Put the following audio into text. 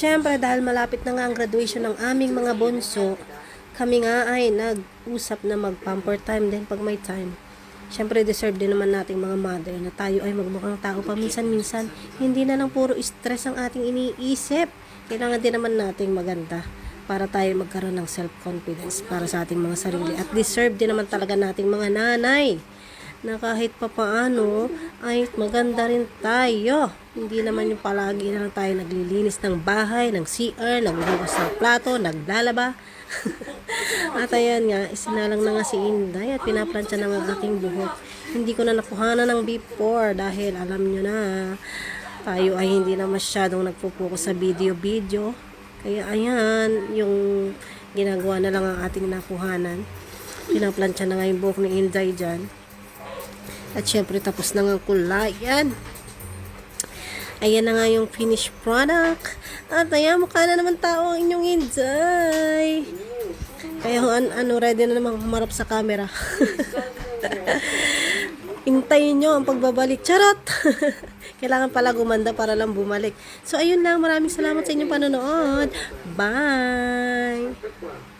Siyempre, dahil malapit na nga ang graduation ng aming mga bunso, kami nga ay nag-usap na mag-pamper time din pag may time. Siyempre, deserve din naman nating mga mother na tayo ay magmukhang tao paminsan-minsan. Hindi na lang puro stress ang ating iniisip. Kailangan din naman nating maganda para tayo magkaroon ng self-confidence para sa ating mga sarili. At deserve din naman talaga nating mga nanay na kahit papaano ay maganda rin tayo. Hindi naman yung palagi na lang tayo naglilinis ng bahay, ng CR, naghuhugas ng plato, naglalaba. At ayan nga, isinalang na nga si Inday at pinaplansya na nga aking buhok. Hindi ko na nakuhanan ng before dahil alam nyo na, tayo ay hindi na masyadong nagpo-focus sa video-video. Kaya ayan, yung ginagawa na lang ang ating nakuhanan. Pinaplansya na nga yung buhok ni Inday dyan. At syempre tapos na nga kulay. Ayan na nga yung finished product. At ayan, mukha na naman tao ang inyong Inday. Kaya ready na naman humarap sa camera. Hintayin nyo ang pagbabalik. Charot! Kailangan pala gumanda para lang bumalik. So ayun lang, maraming salamat sa inyong panonood. Bye!